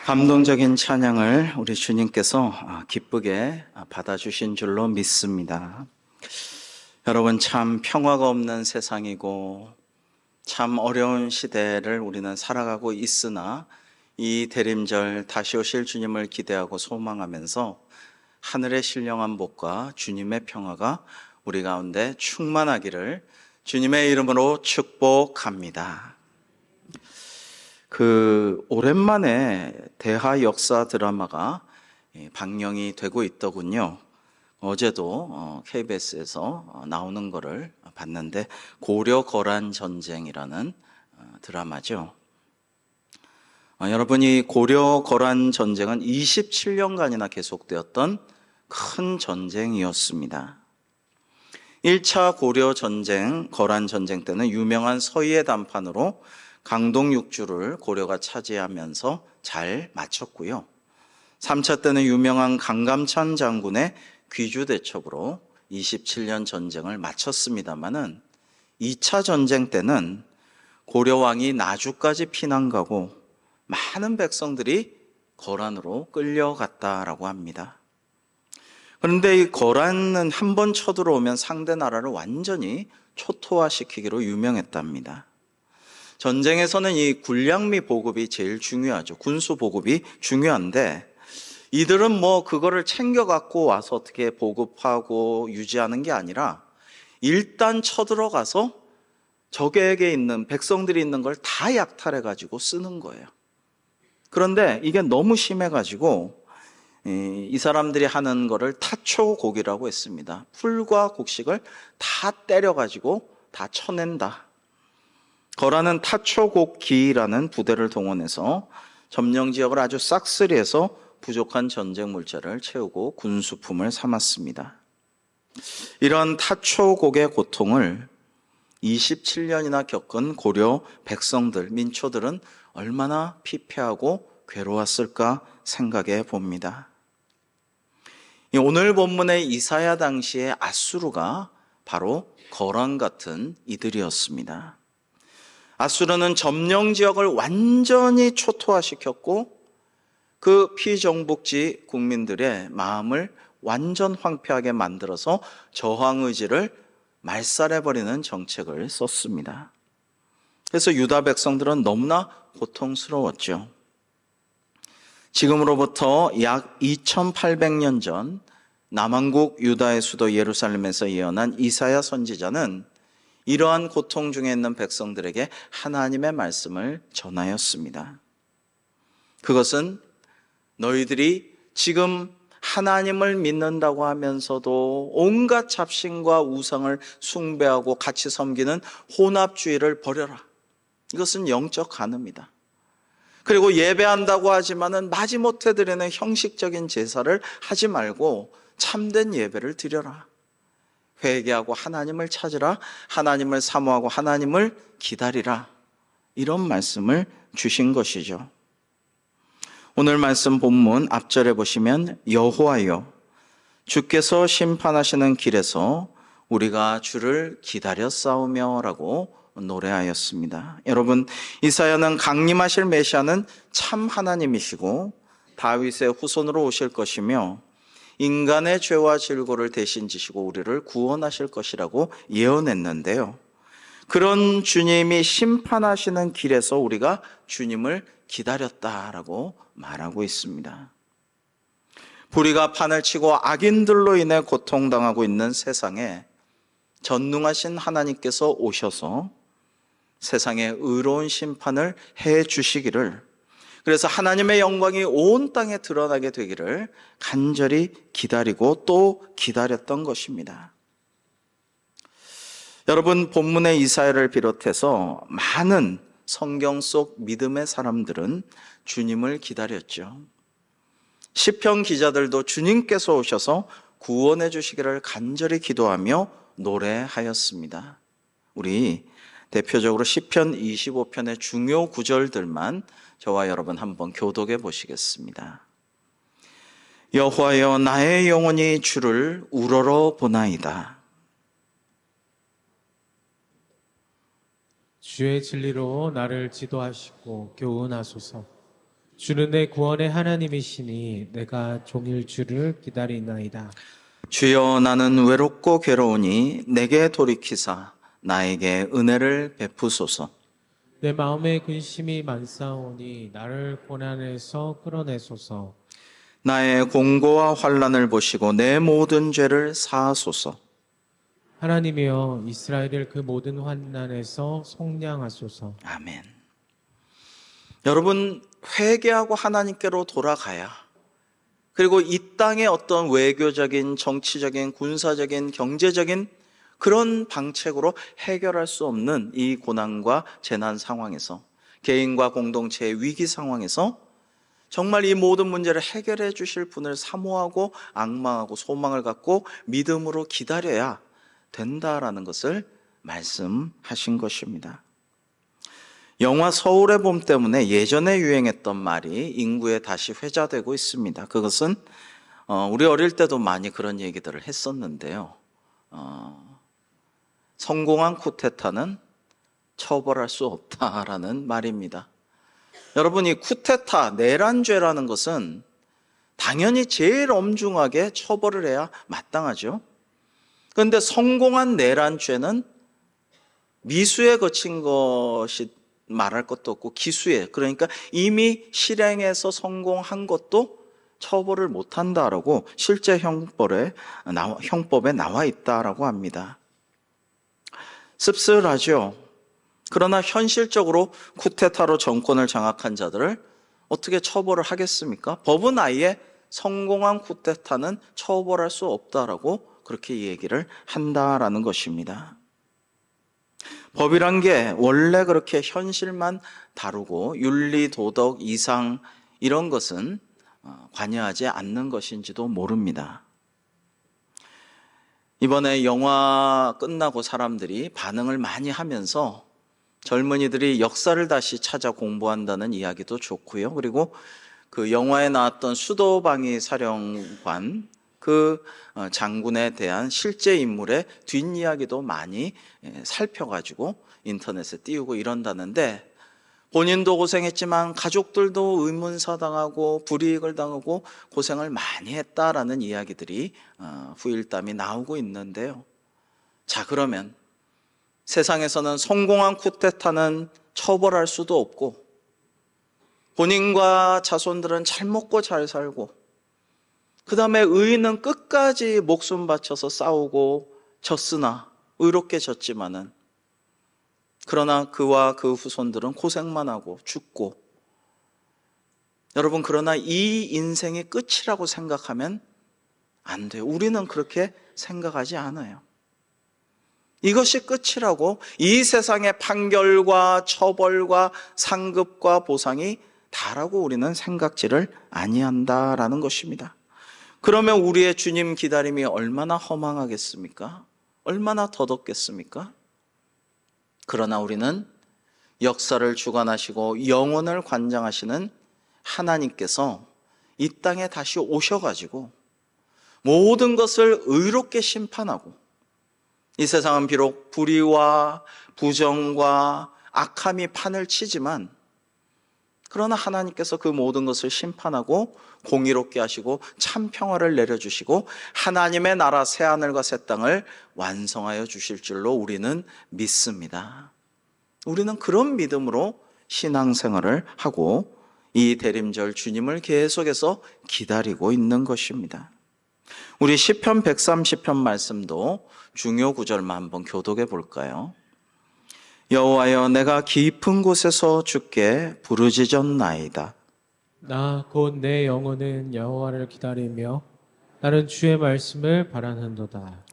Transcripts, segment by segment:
감동적인 찬양을 우리 주님께서 기쁘게 받아주신 줄로 믿습니다. 여러분, 참 평화가 없는 세상이고 참 어려운 시대를 우리는 살아가고 있으나 이 대림절 다시 오실 주님을 기대하고 소망하면서 하늘의 신령한 복과 주님의 평화가 우리 가운데 충만하기를 주님의 이름으로 축복합니다. 오랜만에 대하 역사 드라마가 방영이 되고 있더군요. 어제도 KBS에서 나오는 거를 봤는데 고려 거란 전쟁이라는 드라마죠. 여러분이 고려 거란 전쟁은 27년간이나 계속되었던 큰 전쟁이었습니다. 1차 고려 전쟁, 거란 전쟁 때는 유명한 서희의 단판으로 강동 6주를 고려가 차지하면서 잘 마쳤고요. 3차 때는 유명한 강감찬 장군의 귀주 대첩으로 27년 전쟁을 마쳤습니다마는 2차 전쟁 때는 고려 왕이 나주까지 피난 가고 많은 백성들이 거란으로 끌려갔다라고 합니다. 그런데 이 거란은 한 번 쳐들어오면 상대 나라를 완전히 초토화시키기로 유명했답니다. 전쟁에서는 이 군량미 보급이 제일 중요하죠. 군수 보급이 중요한데 이들은 그거를 챙겨갖고 와서 어떻게 보급하고 유지하는 게 아니라 일단 쳐들어가서 적에게 있는 백성들이 있는 걸 다 약탈해가지고 쓰는 거예요. 그런데 이게 너무 심해가지고 이 사람들이 하는 거를 타초곡이라고 했습니다. 풀과 곡식을 다 때려가지고 다 쳐낸다. 거란은 타초곡기라는 부대를 동원해서 점령 지역을 아주 싹쓸이해서 부족한 전쟁 물자를 채우고 군수품을 삼았습니다. 이런 타초곡의 고통을 27년이나 겪은 고려 백성들, 민초들은 얼마나 피폐하고 괴로웠을까 생각해 봅니다. 오늘 본문의 이사야 당시의 아수르가 바로 거란 같은 이들이었습니다. 아수르는 점령 지역을 완전히 초토화시켰고 그 피정복지 국민들의 마음을 완전 황폐하게 만들어서 저항 의지를 말살해버리는 정책을 썼습니다. 그래서 유다 백성들은 너무나 고통스러웠죠. 지금으로부터 약 2800년 전 남왕국 유다의 수도 예루살렘에서 예언한 이사야 선지자는 이러한 고통 중에 있는 백성들에게 하나님의 말씀을 전하였습니다. 그것은 너희들이 지금 하나님을 믿는다고 하면서도 온갖 잡신과 우상을 숭배하고 같이 섬기는 혼합주의를 버려라. 이것은 영적 간음이다. 그리고 예배한다고 하지만은 마지못해 드리는 형식적인 제사를 하지 말고 참된 예배를 드려라. 회개하고 하나님을 찾으라. 하나님을 사모하고 하나님을 기다리라. 이런 말씀을 주신 것이죠. 오늘 말씀 본문 앞절에 보시면 여호와여 주께서 심판하시는 길에서 우리가 주를 기다렸사오며 라고 노래하였습니다. 여러분, 이사야는 강림하실 메시아는 참 하나님이시고 다윗의 후손으로 오실 것이며 인간의 죄와 질고를 대신 지시고 우리를 구원하실 것이라고 예언했는데요. 그런 주님이 심판하시는 길에서 우리가 주님을 기다렸다라고 말하고 있습니다. 불의가 판을 치고 악인들로 인해 고통당하고 있는 세상에 전능하신 하나님께서 오셔서 세상에 의로운 심판을 해 주시기를, 그래서 하나님의 영광이 온 땅에 드러나게 되기를 간절히 기다리고 또 기다렸던 것입니다. 여러분, 본문의 이사야를 비롯해서 많은 성경 속 믿음의 사람들은 주님을 기다렸죠. 시편 기자들도 주님께서 오셔서 구원해 주시기를 간절히 기도하며 노래하였습니다. 우리 대표적으로 시편 25편의 중요 구절들만 저와 여러분 한번 교독해 보시겠습니다. 여호와여 나의 영혼이 주를 우러러 보나이다. 주의 진리로 나를 지도하시고 교훈하소서. 주는 내 구원의 하나님이시니 내가 종일 주를 기다리나이다. 주여, 나는 외롭고 괴로우니 내게 돌이키사 나에게 은혜를 베푸소서. 내 마음에 근심이 많사오니 나를 고난에서 끌어내소서. 나의 공고와 환난을 보시고 내 모든 죄를 사하소서. 하나님이여 이스라엘을 그 모든 환난에서 속량하소서. 아멘. 여러분, 회개하고 하나님께로 돌아가야, 그리고 이 땅의 어떤 외교적인, 정치적인, 군사적인, 경제적인 그런 방책으로 해결할 수 없는 이 고난과 재난 상황에서, 개인과 공동체의 위기 상황에서 정말 이 모든 문제를 해결해 주실 분을 사모하고 앙망하고 소망을 갖고 믿음으로 기다려야 된다라는 것을 말씀하신 것입니다. 영화 서울의 봄 때문에 예전에 유행했던 말이 인구에 다시 회자되고 있습니다. 그것은 우리 어릴 때도 많이 그런 얘기들을 했었는데요. 성공한 쿠데타는 처벌할 수 없다라는 말입니다. 여러분, 이 쿠데타, 내란죄라는 것은 당연히 제일 엄중하게 처벌을 해야 마땅하죠. 그런데 성공한 내란죄는 미수에 거친 것이 말할 것도 없고 기수에, 그러니까 이미 실행해서 성공한 것도 처벌을 못한다라고 실제 형법에 나와 있다라고 합니다. 씁쓸하죠. 그러나 현실적으로 쿠데타로 정권을 장악한 자들을 어떻게 처벌을 하겠습니까? 법은 아예 성공한 쿠데타는 처벌할 수 없다라고 그렇게 얘기를 한다라는 것입니다. 법이란 게 원래 그렇게 현실만 다루고 윤리, 도덕, 이상 이런 것은 관여하지 않는 것인지도 모릅니다. 이번에 영화 끝나고 사람들이 반응을 많이 하면서 젊은이들이 역사를 다시 찾아 공부한다는 이야기도 좋고요. 그리고 그 영화에 나왔던 수도방위 사령관 그 장군에 대한 실제 인물의 뒷이야기도 많이 살펴가지고 인터넷에 띄우고 이런다는데, 본인도 고생했지만 가족들도 의문사당하고 불이익을 당하고 고생을 많이 했다라는 이야기들이 후일담이 나오고 있는데요. 자, 그러면 세상에서는 성공한 쿠데타는 처벌할 수도 없고, 본인과 자손들은 잘 먹고 잘 살고, 그 다음에 의인은 끝까지 목숨 바쳐서 싸우고 졌으나, 의롭게 졌지만은, 그러나 그와 그 후손들은 고생만 하고 죽고, 여러분, 그러나 이 인생이 끝이라고 생각하면 안 돼요. 우리는 그렇게 생각하지 않아요. 이것이 끝이라고, 이 세상의 판결과 처벌과 상급과 보상이 다라고 우리는 생각지를 아니한다라는 것입니다. 그러면 우리의 주님 기다림이 얼마나 허망하겠습니까? 얼마나 더덥겠습니까? 그러나 우리는 역사를 주관하시고 영혼을 관장하시는 하나님께서 이 땅에 다시 오셔가지고 모든 것을 의롭게 심판하고, 이 세상은 비록 불의와 부정과 악함이 판을 치지만, 그러나 하나님께서 그 모든 것을 심판하고 공의롭게 하시고 참 평화를 내려주시고 하나님의 나라 새하늘과 새 땅을 완성하여 주실 줄로 우리는 믿습니다. 우리는 그런 믿음으로 신앙생활을 하고 이 대림절 주님을 계속해서 기다리고 있는 것입니다. 우리 시편 130편 말씀도 중요 구절만 한번 교독해 볼까요? 여호와여, 내가 깊은 곳에서 주께 부르짖었나이다. 나 곧 내 영혼은 여호와를 기다리며 나는 주의 말씀을 바라는도다.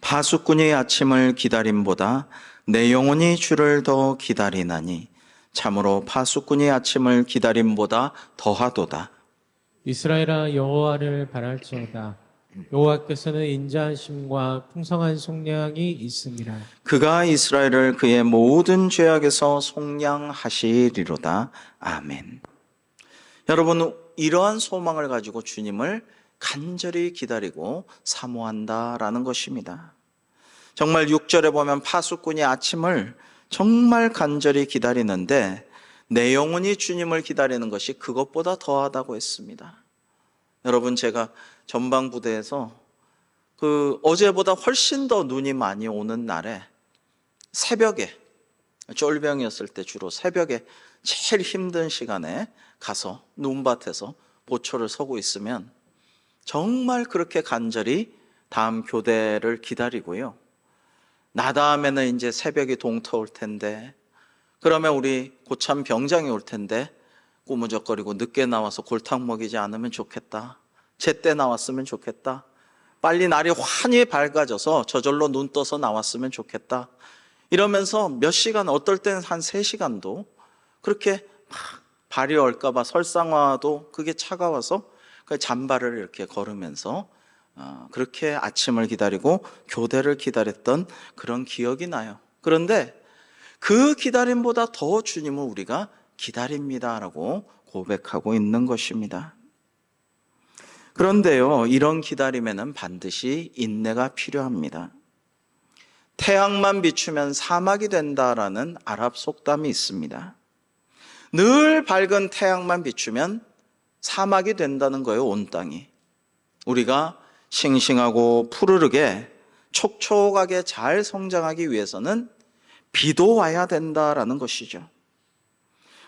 파수꾼이 아침을 기다림보다 내 영혼이 주를 더 기다리나니 참으로 파수꾼이 아침을 기다림보다 더하도다. 이스라엘아 여호와를 바랄지어다. 여호와께서는 인자하심과 풍성한 속량이 있음이라. 그가 이스라엘을 그의 모든 죄악에서 속량하시리로다. 아멘. 여러분, 이러한 소망을 가지고 주님을 간절히 기다리고 사모한다라는 것입니다. 정말 6절에 보면 파수꾼이 아침을 정말 간절히 기다리는데 내 영혼이 주님을 기다리는 것이 그것보다 더하다고 했습니다. 여러분, 제가 전방부대에서 어제보다 훨씬 더 눈이 많이 오는 날에 새벽에, 쫄병이었을 때 주로 새벽에 제일 힘든 시간에 가서 눈밭에서 보초를 서고 있으면 정말 그렇게 간절히 다음 교대를 기다리고요. 나 다음에는 이제 새벽이 동터올 텐데, 그러면 우리 고참 병장이 올 텐데 꾸무적거리고 늦게 나와서 골탕 먹이지 않으면 좋겠다. 제때 나왔으면 좋겠다. 빨리 날이 환히 밝아져서 저절로 눈 떠서 나왔으면 좋겠다. 이러면서 몇 시간, 어떨 때는 한 3시간도 그렇게 막 발이 얼까봐 설상화도 그게 차가워서 잠바를 이렇게 걸으면서 그렇게 아침을 기다리고 교대를 기다렸던 그런 기억이 나요. 그런데 그 기다림보다 더 주님을 우리가 기다립니다라고 고백하고 있는 것입니다. 그런데요, 이런 기다림에는 반드시 인내가 필요합니다. 태양만 비추면 사막이 된다라는 아랍 속담이 있습니다. 늘 밝은 태양만 비추면 사막이 된다는 거예요, 온 땅이. 우리가 싱싱하고 푸르르게 촉촉하게 잘 성장하기 위해서는 비도 와야 된다라는 것이죠.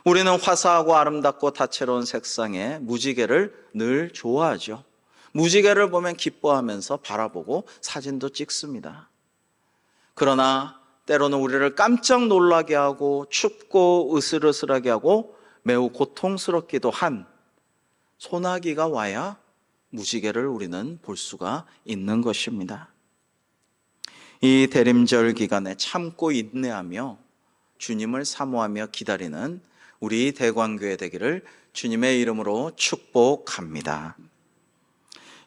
우리는 화사하고 아름답고 다채로운 색상의 무지개를 늘 좋아하죠. 무지개를 보면 기뻐하면서 바라보고 사진도 찍습니다. 그러나 때로는 우리를 깜짝 놀라게 하고 춥고 으슬으슬하게 하고 매우 고통스럽기도 한 소나기가 와야 무지개를 우리는 볼 수가 있는 것입니다. 이 대림절 기간에 참고 인내하며 주님을 사모하며 기다리는 우리 대광교회 되기를 주님의 이름으로 축복합니다.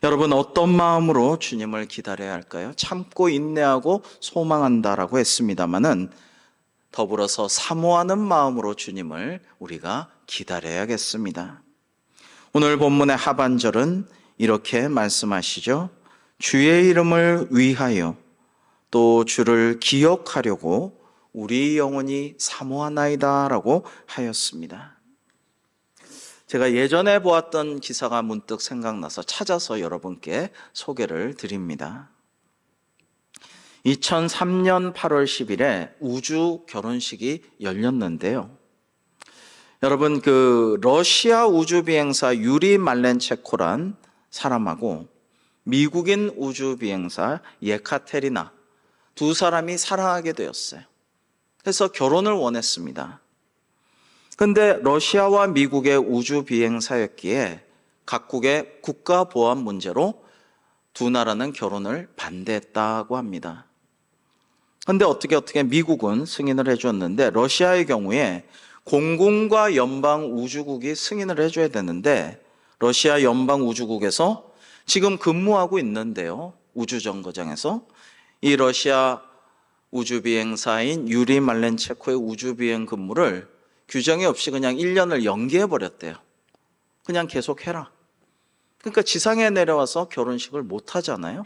여러분, 어떤 마음으로 주님을 기다려야 할까요? 참고 인내하고 소망한다라고 했습니다마는 더불어서 사모하는 마음으로 주님을 우리가 기다려야겠습니다. 오늘 본문의 하반절은 이렇게 말씀하시죠. 주의 이름을 위하여 또 주를 기억하려고 우리 영혼이 사모하나이다 라고 하였습니다. 제가 예전에 보았던 기사가 문득 생각나서 찾아서 여러분께 소개를 드립니다. 2003년 8월 10일에 우주 결혼식이 열렸는데요. 여러분, 러시아 우주비행사 유리 말렌체코란 사람하고 미국인 우주비행사 예카테리나 두 사람이 사랑하게 되었어요. 그래서 결혼을 원했습니다. 그런데 러시아와 미국의 우주비행사였기에 각국의 국가보안 문제로 두 나라는 결혼을 반대했다고 합니다. 그런데 어떻게 미국은 승인을 해줬는데 러시아의 경우에 공군과 연방우주국이 승인을 해줘야 되는데 러시아 연방우주국에서 지금 근무하고 있는데요. 우주정거장에서 이 러시아 우주비행사인 유리 말렌체코의 우주비행 근무를 규정이 없이 그냥 1년을 연기해버렸대요. 그냥 계속해라. 그러니까 지상에 내려와서 결혼식을 못 하잖아요.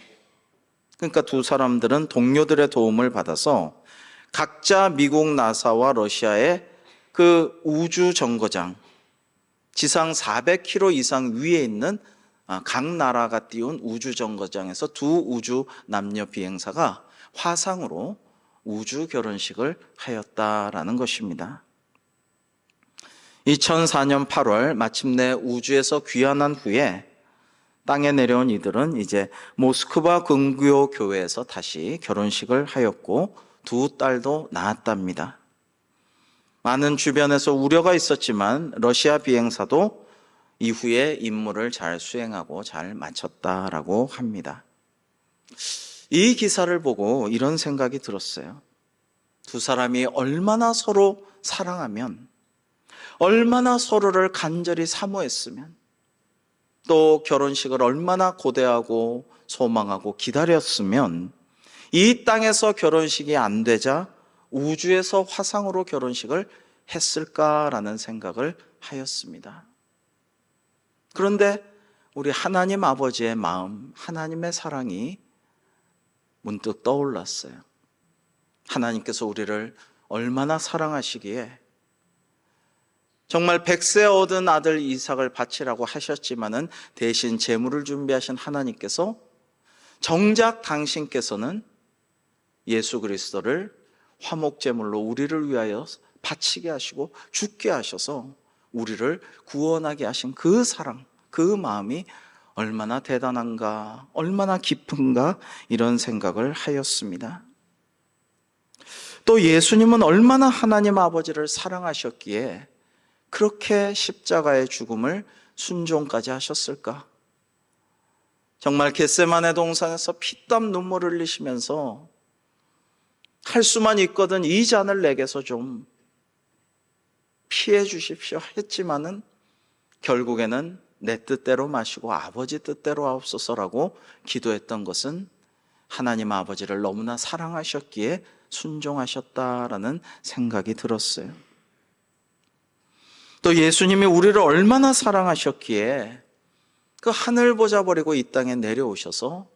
그러니까 두 사람들은 동료들의 도움을 받아서 각자 미국 나사와 러시아의 그 우주정거장, 지상 400km 이상 위에 있는 각 나라가 띄운 우주정거장에서 두 우주 남녀 비행사가 화상으로 우주 결혼식을 하였다라는 것입니다. 2004년 8월 마침내 우주에서 귀환한 후에 땅에 내려온 이들은 이제 모스크바 근교 교회에서 다시 결혼식을 하였고 두 딸도 낳았답니다. 많은 주변에서 우려가 있었지만 러시아 비행사도 이후에 임무를 잘 수행하고 잘 마쳤다라고 합니다. 이 기사를 보고 이런 생각이 들었어요. 두 사람이 얼마나 서로 사랑하면, 얼마나 서로를 간절히 사모했으면, 또 결혼식을 얼마나 고대하고 소망하고 기다렸으면 이 땅에서 결혼식이 안 되자 우주에서 화상으로 결혼식을 했을까라는 생각을 하였습니다. 그런데 우리 하나님 아버지의 마음, 하나님의 사랑이 문득 떠올랐어요. 하나님께서 우리를 얼마나 사랑하시기에 정말 100세 얻은 아들 이삭을 바치라고 하셨지만은 대신 제물을 준비하신 하나님께서 정작 당신께서는 예수 그리스도를 화목제물로 우리를 위하여 바치게 하시고 죽게 하셔서 우리를 구원하게 하신 그 사랑, 그 마음이 얼마나 대단한가, 얼마나 깊은가, 이런 생각을 하였습니다. 또 예수님은 얼마나 하나님 아버지를 사랑하셨기에 그렇게 십자가의 죽음을 순종까지 하셨을까? 정말 겟세마네 동산에서 피땀 눈물을 흘리시면서 할 수만 있거든 이 잔을 내게서 좀 피해 주십시오 했지만은 결국에는 내 뜻대로 마시고 아버지 뜻대로 하옵소서라고 기도했던 것은 하나님 아버지를 너무나 사랑하셨기에 순종하셨다라는 생각이 들었어요. 또 예수님이 우리를 얼마나 사랑하셨기에 그 하늘 보자 버리고 이 땅에 내려오셔서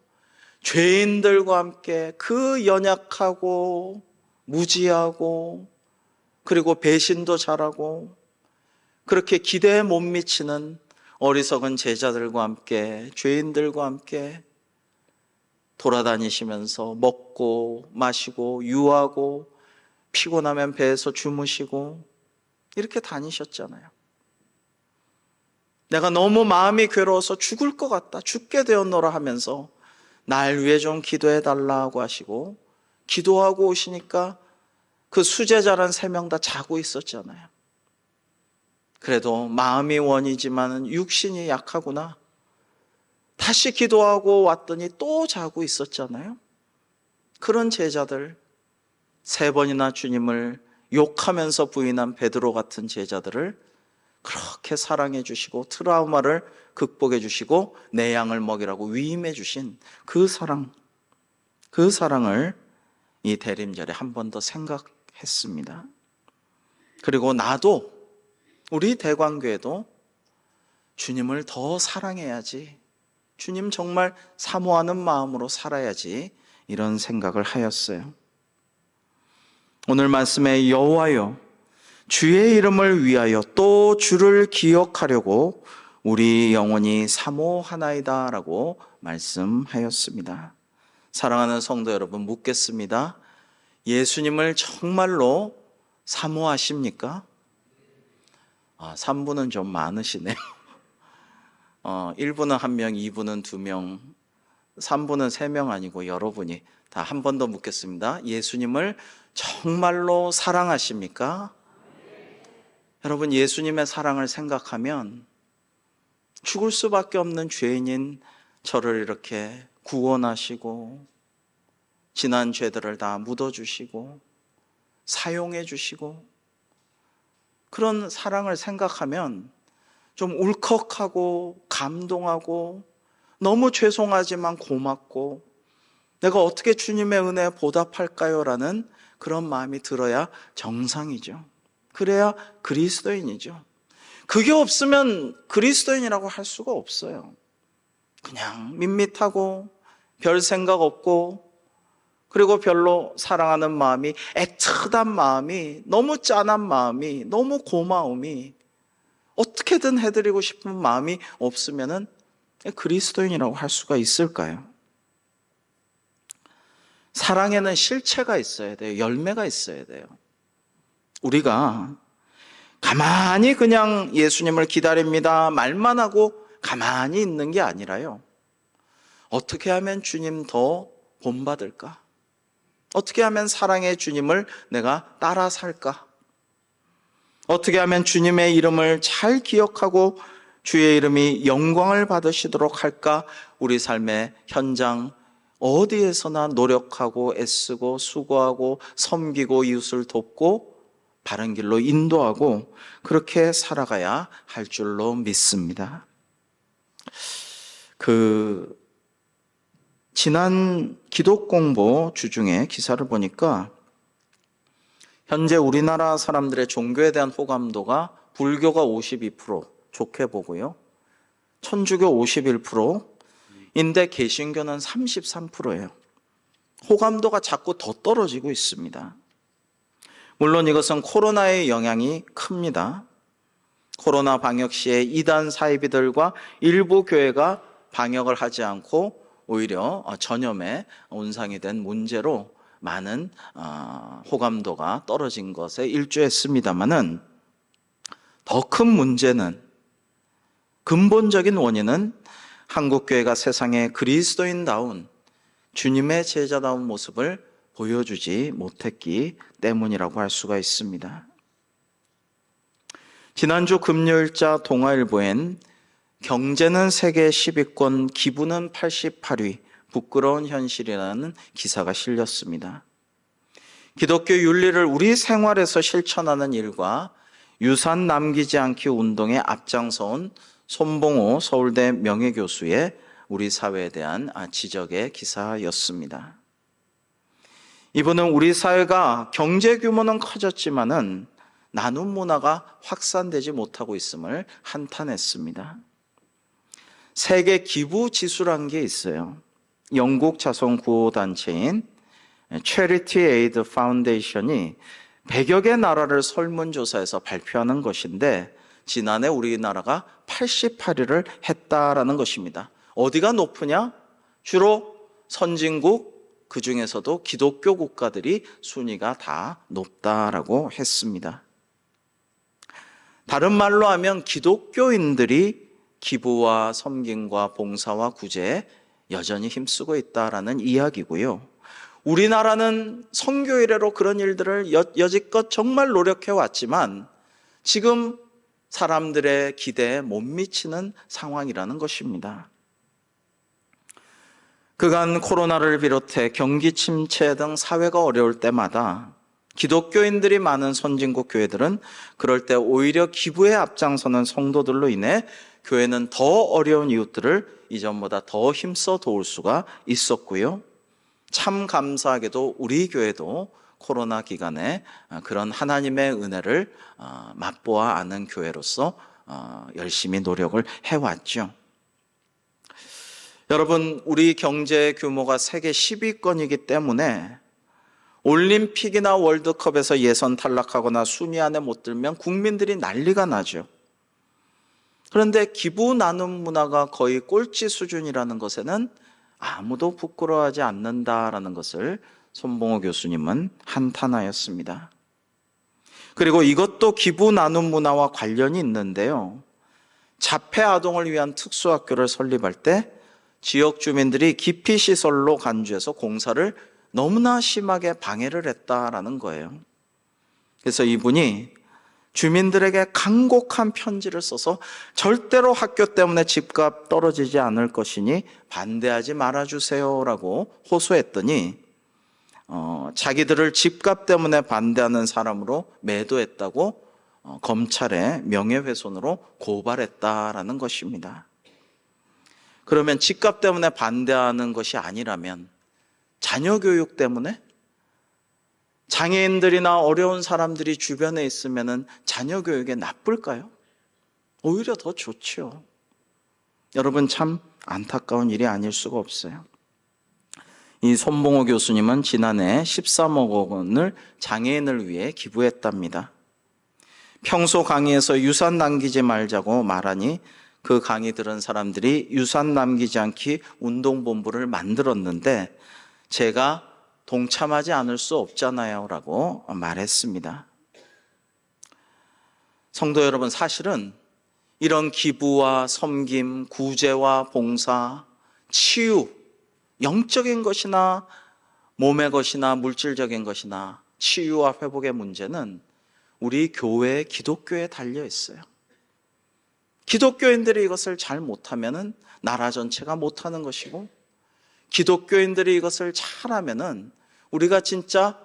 죄인들과 함께 그 연약하고 무지하고 그리고 배신도 잘하고 그렇게 기대에 못 미치는 어리석은 제자들과 함께 죄인들과 함께 돌아다니시면서 먹고 마시고 유하고 피곤하면 배에서 주무시고 이렇게 다니셨잖아요. 내가 너무 마음이 괴로워서 죽을 것 같다, 죽게 되었노라 하면서 날 위해 좀 기도해 달라고 하시고 기도하고 오시니까 그 수제자란 3명 다 자고 있었잖아요. 그래도 마음이 원이지만 육신이 약하구나. 다시 기도하고 왔더니 또 자고 있었잖아요. 그런 제자들, 3번이나 주님을 욕하면서 부인한 베드로 같은 제자들을 그렇게 사랑해 주시고 트라우마를 극복해 주시고 내 양을 먹이라고 위임해 주신 그 사랑, 그 사랑을 이 대림절에 한 번 더 생각했습니다. 그리고 나도, 우리 대광교회도 주님을 더 사랑해야지, 주님 정말 사모하는 마음으로 살아야지, 이런 생각을 하였어요. 오늘 말씀에 여호와여 주의 이름을 위하여 또 주를 기억하려고 우리 영혼이 사모하나이다 라고 말씀하였습니다. 사랑하는 성도 여러분, 묻겠습니다. 예수님을 정말로 사모하십니까? 3분은 좀 많으시네요. 1분은 1명, 2분은 2명, 3분은 3명 아니고 여러분이 다 한 번 더 묻겠습니다. 예수님을 정말로 사랑하십니까? 여러분, 예수님의 사랑을 생각하면 죽을 수밖에 없는 죄인인 저를 이렇게 구원하시고 지난 죄들을 다 묻어주시고 사용해 주시고 그런 사랑을 생각하면 좀 울컥하고 감동하고 너무 죄송하지만 고맙고 내가 어떻게 주님의 은혜에 보답할까요? 라는 그런 마음이 들어야 정상이죠. 그래야 그리스도인이죠. 그게 없으면 그리스도인이라고 할 수가 없어요. 그냥 밋밋하고 별 생각 없고 그리고 별로 사랑하는 마음이, 애틋한 마음이, 너무 짠한 마음이, 너무 고마움이, 어떻게든 해드리고 싶은 마음이 없으면은 그리스도인이라고 할 수가 있을까요? 사랑에는 실체가 있어야 돼요. 열매가 있어야 돼요. 우리가 가만히 그냥 예수님을 기다립니다 말만 하고 가만히 있는 게 아니라요. 어떻게 하면 주님 더 본받을까? 어떻게 하면 사랑의 주님을 내가 따라 살까? 어떻게 하면 주님의 이름을 잘 기억하고 주의 이름이 영광을 받으시도록 할까? 우리 삶의 현장 어디에서나 노력하고 애쓰고 수고하고 섬기고 이웃을 돕고 바른 길로 인도하고 그렇게 살아가야 할 줄로 믿습니다. 지난 기독공보 주중에 기사를 보니까 현재 우리나라 사람들의 종교에 대한 호감도가 불교가 52%, 좋게 보고요. 천주교 51%인데 개신교는 33%예요. 호감도가 자꾸 더 떨어지고 있습니다. 물론 이것은 코로나의 영향이 큽니다. 코로나 방역 시에 이단 사이비들과 일부 교회가 방역을 하지 않고 오히려 전염에 온상이 된 문제로 많은 호감도가 떨어진 것에 일조했습니다마는 더 큰 문제는, 근본적인 원인은 한국교회가 세상에 그리스도인다운 주님의 제자다운 모습을 보여주지 못했기 때문이라고 할 수가 있습니다. 지난주 금요일자 동아일보엔 경제는 세계 10위권, 기부는 88위, 부끄러운 현실이라는 기사가 실렸습니다. 기독교 윤리를 우리 생활에서 실천하는 일과 유산 남기지 않기 운동에 앞장서온 손봉호 서울대 명예교수의 우리 사회에 대한 지적의 기사였습니다. 이분은 우리 사회가 경제 규모는 커졌지만은 나눔 문화가 확산되지 못하고 있음을 한탄했습니다. 세계 기부 지수란 게 있어요. 영국 자선 구호 단체인 Charity Aid Foundation이 100여 개 나라를 설문조사해서 발표하는 것인데 지난해 우리나라가 88위를 했다라는 것입니다. 어디가 높으냐? 주로 선진국, 그 중에서도 기독교 국가들이 순위가 다 높다라고 했습니다. 다른 말로 하면 기독교인들이 기부와 섬김과 봉사와 구제에 여전히 힘쓰고 있다라는 이야기고요. 우리나라는 선교 이래로 그런 일들을 여지껏 정말 노력해 왔지만 지금 사람들의 기대에 못 미치는 상황이라는 것입니다. 그간 코로나를 비롯해 경기 침체 등 사회가 어려울 때마다 기독교인들이 많은 선진국 교회들은 그럴 때 오히려 기부에 앞장서는 성도들로 인해 교회는 더 어려운 이웃들을 이전보다 더 힘써 도울 수가 있었고요. 참 감사하게도 우리 교회도 코로나 기간에 그런 하나님의 은혜를 맛보아 아는 교회로서 열심히 노력을 해왔죠. 여러분, 우리 경제 규모가 세계 10위권이기 때문에 올림픽이나 월드컵에서 예선 탈락하거나 순위 안에 못 들면 국민들이 난리가 나죠. 그런데 기부 나눔 문화가 거의 꼴찌 수준이라는 것에는 아무도 부끄러워하지 않는다라는 것을 손봉호 교수님은 한탄하였습니다. 그리고 이것도 기부 나눔 문화와 관련이 있는데요. 자폐 아동을 위한 특수학교를 설립할 때 지역 주민들이 기피 시설로 간주해서 공사를 너무나 심하게 방해를 했다라는 거예요. 그래서 이분이 주민들에게 간곡한 편지를 써서 절대로 학교 때문에 집값 떨어지지 않을 것이니 반대하지 말아주세요라고 호소했더니 자기들을 집값 때문에 반대하는 사람으로 매도했다고 검찰에 명예훼손으로 고발했다라는 것입니다. 그러면 집값 때문에 반대하는 것이 아니라면 자녀 교육 때문에 장애인들이나 어려운 사람들이 주변에 있으면 자녀 교육에 나쁠까요? 오히려 더 좋죠. 여러분, 참 안타까운 일이 아닐 수가 없어요. 이 손봉호 교수님은 지난해 13억 원을 장애인을 위해 기부했답니다. 평소 강의에서 유산 남기지 말자고 말하니 그 강의 들은 사람들이 유산 남기지 않기 운동본부를 만들었는데 제가 동참하지 않을 수 없잖아요 라고 말했습니다. 성도 여러분, 사실은 이런 기부와 섬김, 구제와 봉사, 치유, 영적인 것이나 몸의 것이나 물질적인 것이나 치유와 회복의 문제는 우리 교회, 기독교에 달려 있어요. 기독교인들이 이것을 잘 못하면은 나라 전체가 못하는 것이고, 기독교인들이 이것을 잘하면은 우리가 진짜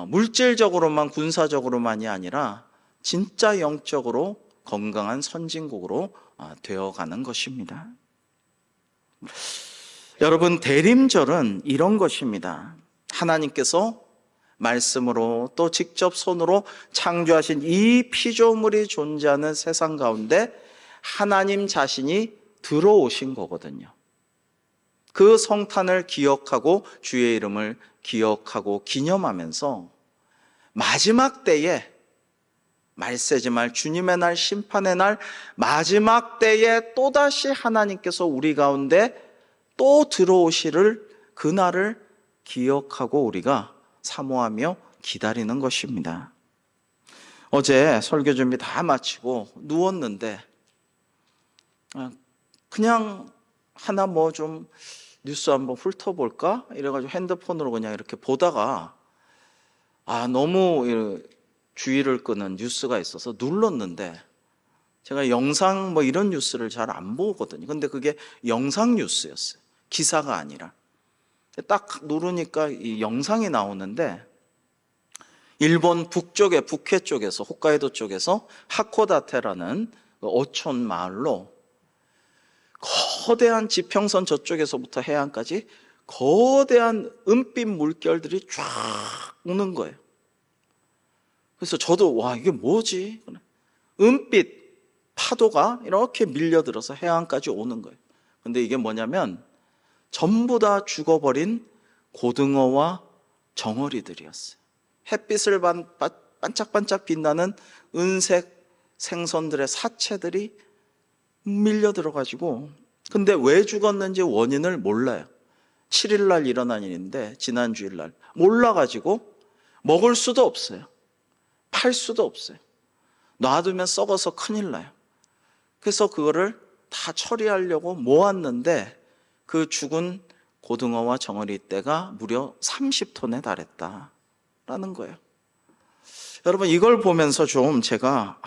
물질적으로만, 군사적으로만이 아니라 진짜 영적으로 건강한 선진국으로 되어가는 것입니다. 여러분, 대림절은 이런 것입니다. 하나님께서 말씀으로 또 직접 손으로 창조하신 이 피조물이 존재하는 세상 가운데 하나님 자신이 들어오신 거거든요. 그 성탄을 기억하고 주의 이름을 기억하고 기념하면서 마지막 때에 말세지 말 주님의 날, 심판의 날, 마지막 때에 또다시 하나님께서 우리 가운데 또 들어오시를 그날을 기억하고 우리가 사모하며 기다리는 것입니다. 어제 설교 준비 다 마치고 누웠는데 그냥 하나 뭐 좀 뉴스 한번 훑어볼까? 이래가지고 핸드폰으로 그냥 이렇게 보다가 너무 주의를 끄는 뉴스가 있어서 눌렀는데, 제가 영상 뭐 이런 뉴스를 잘 안 보거든요. 근데 그게 영상 뉴스였어요. 기사가 아니라. 딱 누르니까 이 영상이 나오는데, 일본 북쪽에, 북해 쪽에서, 홋카이도 쪽에서 하코다테라는 어촌 마을로 거대한 지평선 저쪽에서부터 해안까지 거대한 은빛 물결들이 쫙 오는 거예요. 그래서 저도 이게 뭐지? 은빛 파도가 이렇게 밀려들어서 해안까지 오는 거예요. 근데 이게 뭐냐면 전부 다 죽어버린 고등어와 정어리들이었어요. 햇빛을 반짝반짝 빛나는 은색 생선들의 사체들이 밀려들어가지고, 근데 왜 죽었는지 원인을 몰라요. 7일날 일어난 일인데, 지난 주일날 몰라가지고 먹을 수도 없어요. 팔 수도 없어요. 놔두면 썩어서 큰일 나요. 그래서 그거를 다 처리하려고 모았는데 그 죽은 고등어와 정어리 떼가 무려 30톤에 달했다라는 거예요. 여러분, 이걸 보면서 좀 제가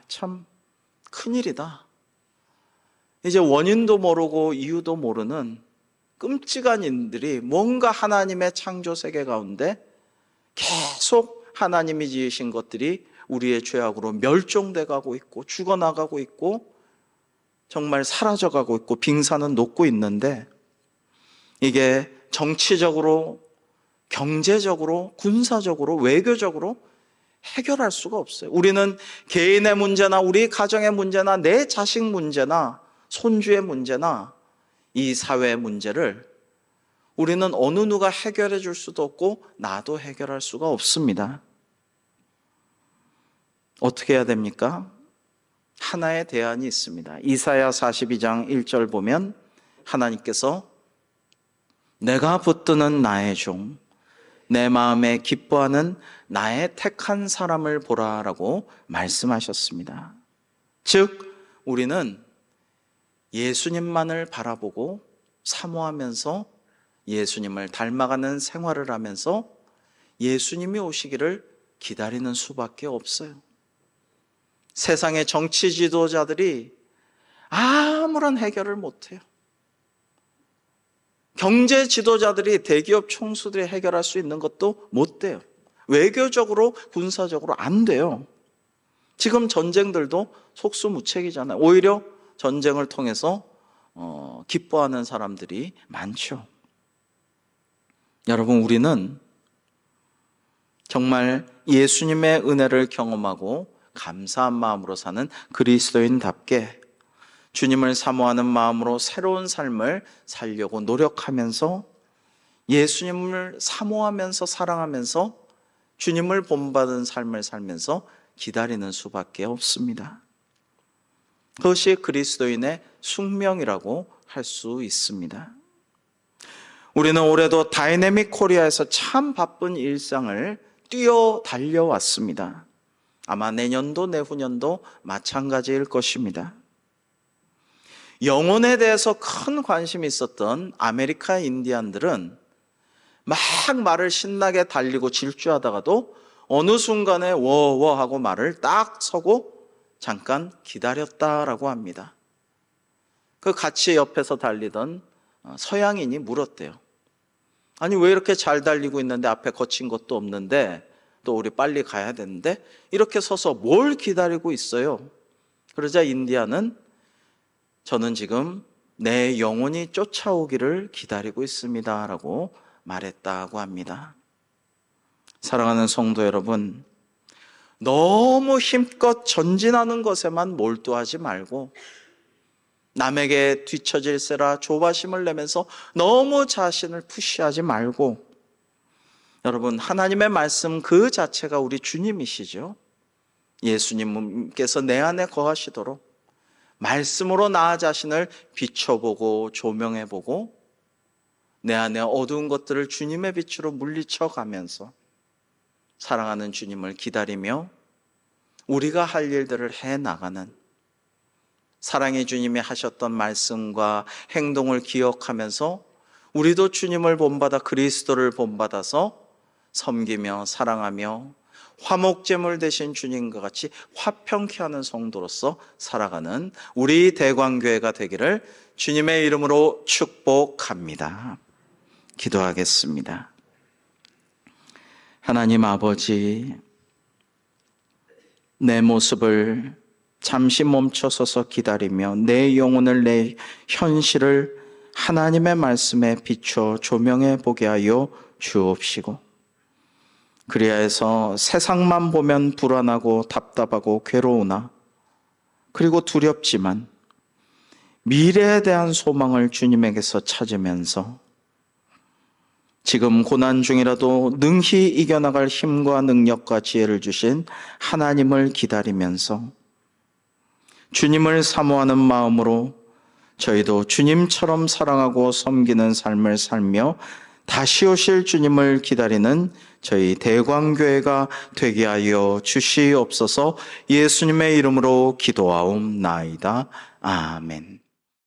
참 큰일이다. 이제 원인도 모르고 이유도 모르는 끔찍한 인들이 뭔가 하나님의 창조 세계 가운데 계속 하나님이 지으신 것들이 우리의 죄악으로 멸종돼 가고 있고 죽어나가고 있고 정말 사라져가고 있고 빙산은 녹고 있는데, 이게 정치적으로, 경제적으로, 군사적으로, 외교적으로 해결할 수가 없어요. 우리는 개인의 문제나 우리 가정의 문제나 내 자식 문제나 손주의 문제나 이 사회의 문제를 우리는 어느 누가 해결해 줄 수도 없고 나도 해결할 수가 없습니다. 어떻게 해야 됩니까? 하나의 대안이 있습니다. 이사야 42장 1절 보면 하나님께서 내가 붙드는 나의 종, 내 마음에 기뻐하는 나의 택한 사람을 보라라고 말씀하셨습니다. 즉 우리는 예수님만을 바라보고 사모하면서 예수님을 닮아가는 생활을 하면서 예수님이 오시기를 기다리는 수밖에 없어요. 세상의 정치 지도자들이 아무런 해결을 못해요. 경제 지도자들이, 대기업 총수들이 해결할 수 있는 것도 못 돼요. 외교적으로, 군사적으로 안 돼요. 지금 전쟁들도 속수무책이잖아요. 오히려 전쟁을 통해서 기뻐하는 사람들이 많죠. 여러분, 우리는 정말 예수님의 은혜를 경험하고 감사한 마음으로 사는 그리스도인답게 주님을 사모하는 마음으로 새로운 삶을 살려고 노력하면서 예수님을 사모하면서 사랑하면서 주님을 본받은 삶을 살면서 기다리는 수밖에 없습니다. 그것이 그리스도인의 숙명이라고 할 수 있습니다. 우리는 올해도 다이내믹 코리아에서 참 바쁜 일상을 뛰어 달려왔습니다. 아마 내년도 내후년도 마찬가지일 것입니다. 영혼에 대해서 큰 관심이 있었던 아메리카 인디안들은 막 말을 신나게 달리고 질주하다가도 어느 순간에 워워 하고 말을 딱 서고 잠깐 기다렸다라고 합니다. 그 같이 옆에서 달리던 서양인이 물었대요. 아니 왜 이렇게 잘 달리고 있는데 앞에 거친 것도 없는데 또 우리 빨리 가야 되는데 이렇게 서서 뭘 기다리고 있어요? 그러자 인디안은 저는 지금 내 영혼이 쫓아오기를 기다리고 있습니다 라고 말했다고 합니다. 사랑하는 성도 여러분, 너무 힘껏 전진하는 것에만 몰두하지 말고 남에게 뒤처질세라 조바심을 내면서 너무 자신을 푸시하지 말고, 여러분 하나님의 말씀 그 자체가 우리 주님이시죠. 예수님께서 내 안에 거하시도록 말씀으로 나 자신을 비춰보고 조명해보고 내 안에 어두운 것들을 주님의 빛으로 물리쳐가면서 사랑하는 주님을 기다리며 우리가 할 일들을 해나가는 사랑의 주님이 하셨던 말씀과 행동을 기억하면서 우리도 주님을 본받아 그리스도를 본받아서 섬기며 사랑하며 화목제물 되신 주님과 같이 화평케 하는 성도로서 살아가는 우리 대광교회가 되기를 주님의 이름으로 축복합니다. 기도하겠습니다. 하나님 아버지, 내 모습을 잠시 멈춰서서 기다리며 내 영혼을, 내 현실을 하나님의 말씀에 비춰 조명해 보게 하여 주옵시고, 그리하여서 세상만 보면 불안하고 답답하고 괴로우나 그리고 두렵지만 미래에 대한 소망을 주님에게서 찾으면서 지금 고난 중이라도 능히 이겨나갈 힘과 능력과 지혜를 주신 하나님을 기다리면서 주님을 사모하는 마음으로 저희도 주님처럼 사랑하고 섬기는 삶을 살며 다시 오실 주님을 기다리는 저희 대광교회가 되게 하여 주시옵소서. 예수님의 이름으로 기도하옵나이다. 아멘.